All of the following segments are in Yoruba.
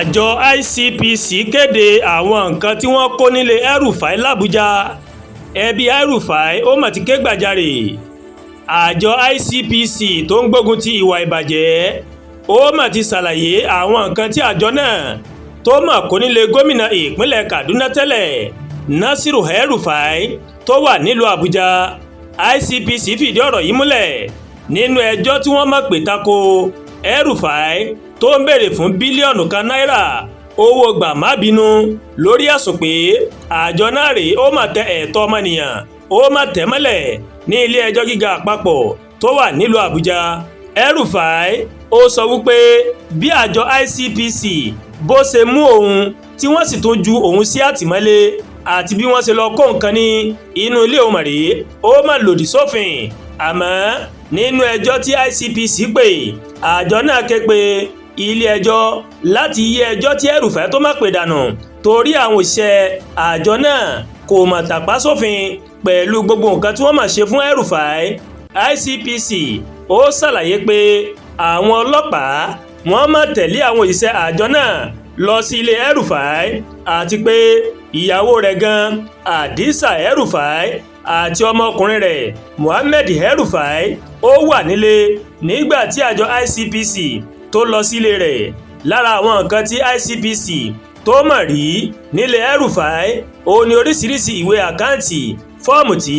Àjọ ICPC kéde àwọn nǹkan tí wọ́n kó nílé El-Rufai l'Abuja. Ẹbi El-Rufai ó mà ti ké gbàjarè. Àjọ ICPC tó ń gbógun ti ìwà ìbàjẹ́ ó mà ti ṣàlàyé àwọn nǹkan tí àjọ náà tó mà kó nílé gómìnà ìpínlẹ̀ Kaduna tẹ́lẹ̀ Nasir El-Rufai tó wà nílùú Abuja. ICPC fìdí ọ̀rọ̀ yìí múlẹ̀ nínú ẹjọ́ tí wọ́n mọ̀ pé tako El-Rufai tó ń béèrè fún bílíọ̀nù kan náírà owó gbà má bínú lórí ẹ̀sùn pé àjọ náà rèé ó mà tẹ ẹ̀tọ́ ọmọnìyàn ó mà tẹ̀ mọ́lẹ̀ ní ilé ẹjọ́ gíga àpapọ̀ tó wà nílùú Àbújá. El-Rufai ó sọ wípé bí àjọ ICPC bó ṣe mú òun tí wọ́n sì tún ju òun sí àtìmọ́lé àti bí wọ́n ṣe lọ kó nǹkan ní inú ilé òun rèé ó mà lòdì sófin. Àmọ́ nínú ẹjọ́ tí ICPC pè àjọ náà ké pe ilé ẹjọ́ láti yí ẹjọ́ tí El-Rufai tó má pè dànù torí àwọn òṣìṣẹ́ àjọ náà kò mà tàpá sófin pẹ̀lú gbogbo nǹkan tí wọ́n mà ṣe fún El-Rufai. ICPC ó ṣàlàyé pé àwọn ọlọ́pàá wọ́n má tẹ̀lé àwọn òṣìṣẹ́ àjọ náà lọ sí ilé El-Rufai àti pé ìyàwó rẹ̀ gan Adisa El-Rufai àti ọmọkùnrin rẹ̀ Mohammed El-Rufai ó wà nílé nígbà tí àjọ ICPC tó lọ sílé rẹ̀. Lára àwọn nǹkan tí ICPC tó mọ̀ rí nílé El-Rufai ó ní oríṣiríṣi ìwé àkáǹtì fọ́ọ̀mù tí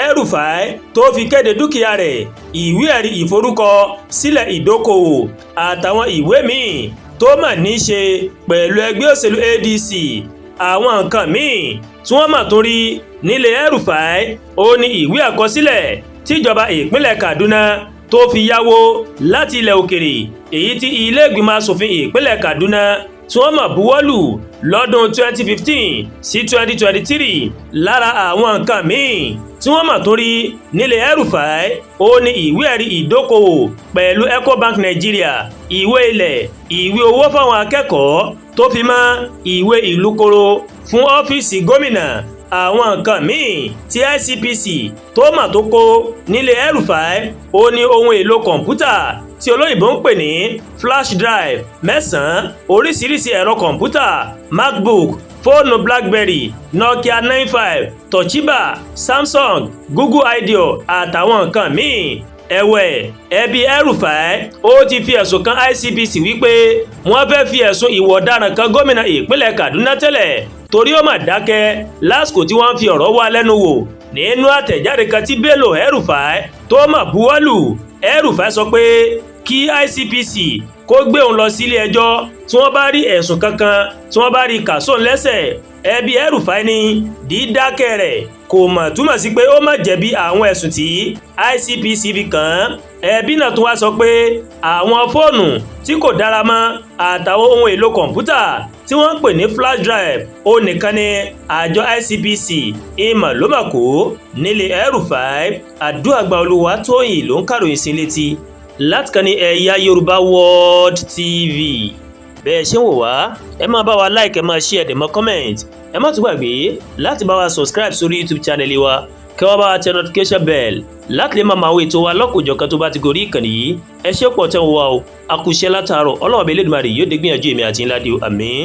El-Rufai tó fi kéde dúkìá rẹ̀, ìwé ẹ̀rí ìforúkọ sílẹ̀ ìdókòwò àtàwọn ìwé míì tó mà ní í ṣe pẹ̀lú ẹgbẹ́ òṣèlú ADC. Àwọn nǹkan míì tí wọ́n mà tún rí nílé El-Rufai ó ní ìwé àkọsílẹ̀ tíjọba ìpínlẹ̀ Kaduna tó fi yáwó láti ilẹ̀ òkèrè èyí tí ilé ìgbìmọ̀ asòfin ìpínlẹ̀ Kaduna tí wọ́n mà buwọ́lù lọ́dún 2015 sí 2023. Lára àwọn nǹkan míì tí wọ́n mà tún rí nílé El-Rufai ó ní ìwé ẹ̀rí ìdókòwò pẹ̀lú Ecobank Nigeria, ìwé ilẹ̀, ìwé owó fáwọn akẹ́kọ̀ọ́ tó fi mọ́ ìwé ìlúkoro fún ọ́fíìsì gómìnà. Àwọn nǹkan míì tí ICPC tó mà tó kó nílé El-Rufai ó ní ohun èlò kọ̀ǹpútà tí olóyìnbó ń pè ní flash drive 9, oríṣiríṣi ẹ̀rọ kọ̀ǹpútà MacBook, fóònù BlackBerry, Nokia 95, Toshiba, Samsung, Google Ideo àtàwọn nǹkan míì. Ẹ̀wẹ̀, ẹbí El-Rufai ó ti fi ẹ̀sùn kan ICPC wípé wọ́n fẹ́ fi ẹ̀sùn ìwà ọ̀daràn kan gómìnà ìpínlẹ̀ Kaduna tẹ́lẹ̀ torí ó mà dákẹ́ lásìkò tí wọ́n fi ọ̀rọ̀ wá lẹ́nu wò. Nínú àtẹ̀jáde kan tí Bello El-Rufai tó mà buwọ́lù, El-Rufai sọ pé kí ICPC kó gbé òun lọ sílé ẹjọ́ tí wọ́n bá rí ẹ̀sùn kankan tí wọ́n bá rí kà sóun lẹ́sẹ̀. Ẹbí El-Rufai ní dídákẹ́ rẹ̀ kò mà túmọ̀ sí pé ó má jẹ̀bi àwọn ẹ̀sùn tí ICPC fi kàn án. Ẹbí náà tún wá sọ pé àwọn fóònù tí kò dára mọ́ àtàwọn ohun èlò kọ̀ǹpútà tí wọ́n ń pè ní flash drive ó nìkan ni àjọ ICPC ìmọ̀ ló mà kó nílé El-Rufai. Àdúràgbà Olúwatóyìn ló ń kàròyìn sí létí láti kàn ní EyaYorubaWorldTv. Bẹ́ẹ̀ ṣe ń wò wá ẹ máa bá wa like, ẹ máa share, ẹ máa comment, ẹ má tún gbàgbé láti bá wa subscribe sórí YouTube channel wa kí wọ́n bá wa tẹ notification bell láti lè máa máa wo ètò wa lọ́kùnjọ̀kan tó bá ti gorí ìkànnì yìí. Ẹ ṣé pọ̀ tẹ́ ń wò wá o, a kú iṣẹ́ látàárọ̀. Ọlọ́run Ọba Elédùmarè yóò dé gbìyànjú èmi àti ńlá dé o, àmín.